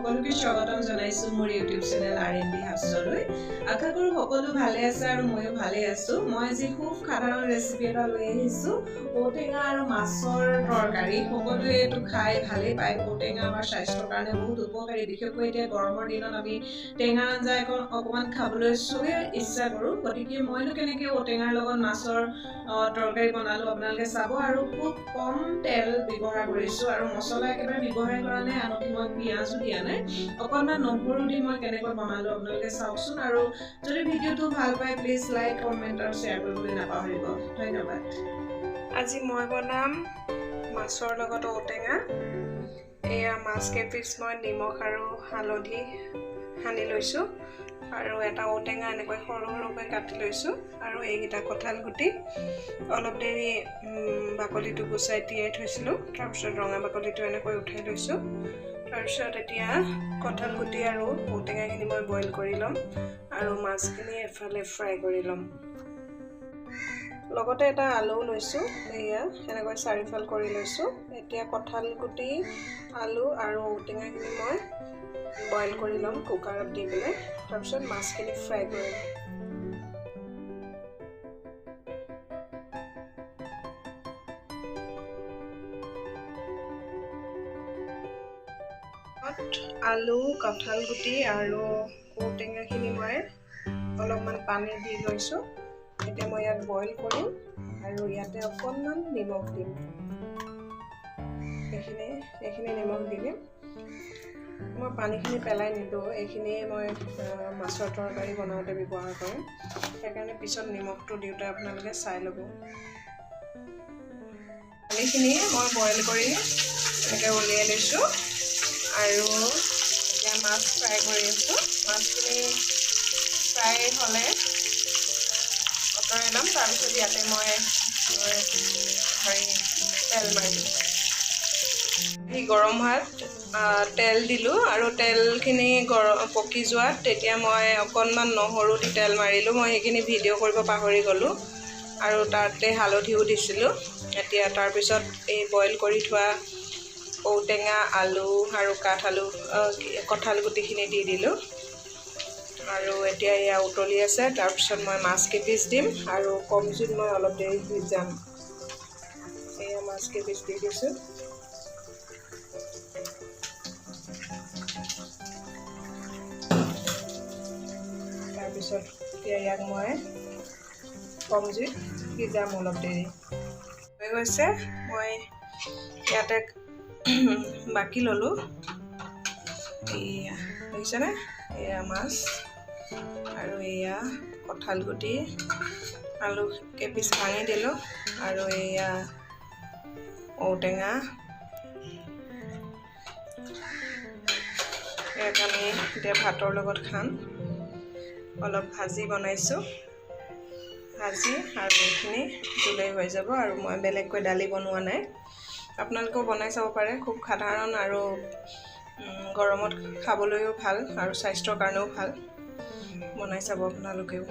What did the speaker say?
সকলোকে স্বাগতম জনাইছো মোৰ ইউটিউব চেনেল R&B হাউচলৈ আশা কৰো সকলো ভালে আছে আৰু ময়ো ভালে আছো মই আজি খুব সাধাৰণ ৰেচিপি এটা লৈ আহিছো ঔটেঙা আৰু মাছৰ তৰকাৰী সকলোৱে এটো খাই ভালে পায় ঔটেঙা আমাৰ স্বাস্থ্যৰ কাৰণে বহুত উপকাৰী বিশেষকৈ এতিয়া গৰমৰ দিনত আমি টেঙা আঞ্জা অকমান খাবলৈ সবে ইচ্ছা কৰো গতিকে মইনো কেনেকৈ ঔটেঙাৰ লগত মাছৰ তৰকাৰী বনালো আপোনালোকে চাব আৰু খুব কম তেল ব্যৱহাৰ কৰিছো আৰু মছলা একেবাৰে ব্যৱহাৰ কৰা নাই আনকি মই পিয়াজো দিয়া নাই অকণমান নহৰু দি মই কেনেকৈ বনালো আপোনালোকে চাওকচোন আৰু যদি ভিডিওটো ভাল পায় প্লিজ লাইক কমেন্ট আৰু শ্বেয়াৰ কৰিবলৈ নাপাহৰিব ধন্যবাদ আজি মই বনাম মাছৰ লগত ঔটেঙা এয়া মাছ কেইপিচ মই নিমখ আৰু হালধি সানি লৈছো আৰু এটা ঔটেঙা এনেকৈ সৰু সৰুকৈ কাটি লৈছো আৰু এইগিটা কঁঠাল গুটি অলপ দেৰি বাকলিটো গুচাই তিয়াই থৈছিলো তাৰ পিছত ৰঙা বাকলিটো এনেকৈ উঠাই লৈছো তাৰ পিছত এতিয়া কঁঠাল গুটি আৰু ঔটেঙাখিনি মই বইল কৰি লম আৰু মাছখিনি এফালে ফ্ৰাই কৰি লম লগতে এটা আলু লৈছো এয়া এনেকৈ চাৰিফাল কৰি লৈছো এতিয়া কঁঠাল গুটি আলু আৰু ঔটেঙাখিনি মই বইল কৰি লম কুকাৰত দি পেলাই তাৰ পিছত মাছখিনি ফ্ৰাই কৰি লম আলু কঁঠাল গুটি আৰু ঔটেঙাখিনি মই অলপমান পানী দি লৈছো এতিয়া মই ইয়াত বইল কৰিম আৰু ইয়াতে অকণমান নিমখ দিম এইখিনি নিমখ দি দিম মই পানীখিনি পেলাই নিদো এইখিনি মই মাছৰ তৰকাৰী বনাওঁতে ব্যৱহাৰ কৰিম সেইকাৰণে পিছত নিমখটো দিওঁতে আপোনালোকে চাই ল'ব পানীখিনি মই বইল কৰি এনেকৈ উলিয়াই লৈছোঁ আৰু এতিয়া মাছ ফ্ৰাই কৰি আছোঁ মাছখিনি ফ্ৰাই হ'লে আঁতৰাই ল'ম তাৰপিছত ইয়াতে মই তেল মাৰি দিম গৰম হোৱাত তেল দিলোঁ আৰু তেলখিনি পকি যোৱাত তেতিয়া মই অকণমান নহৰু দি তেল মাৰিলোঁ মই সেইখিনি ভিডিঅ' কৰিব পাহৰি গ'লোঁ আৰু তাতে হালধিও দিছিলোঁ এতিয়া তাৰপিছত এই বইল কৰি থোৱা ঔটেঙা আলু আৰু কঁঠাল গুটিখিনি দি দিলোঁ আৰু এতিয়া এয়া উতলি আছে তাৰপিছত মই মাছ কেইপিচ দিম আৰু কম জুইত মই অলপ দেৰি সিজাম এয়া মাছ কেইপিচ দি দিছোঁ তাৰপিছত এতিয়া ইয়াক মই কম জুইত সিজাম অলপ দেৰি হৈ গৈছে মই ইয়াতে বাকি ললোঁ এয়া দেখিছেনে এয়া মাছ আৰু এয়া কঁঠাল গুটি আলু কেইপিচ ভাঙি দিলোঁ আৰু এয়া ঔটেঙা ইয়াক আমি এতিয়া ভাতৰ লগত খাম অলপ ভাজি বনাইছোঁ ভাজি আৰু এইখিনি জুলেই হৈ যাব আৰু মই বেলেগকৈ দালি বনোৱা নাই আপোনালোকেও বনাই চাব পাৰে খুব সাধাৰণ আৰু গৰমত খাবলৈও ভাল আৰু স্বাস্থ্যৰ কাৰণেও ভাল বনাই চাব আপোনালোকেও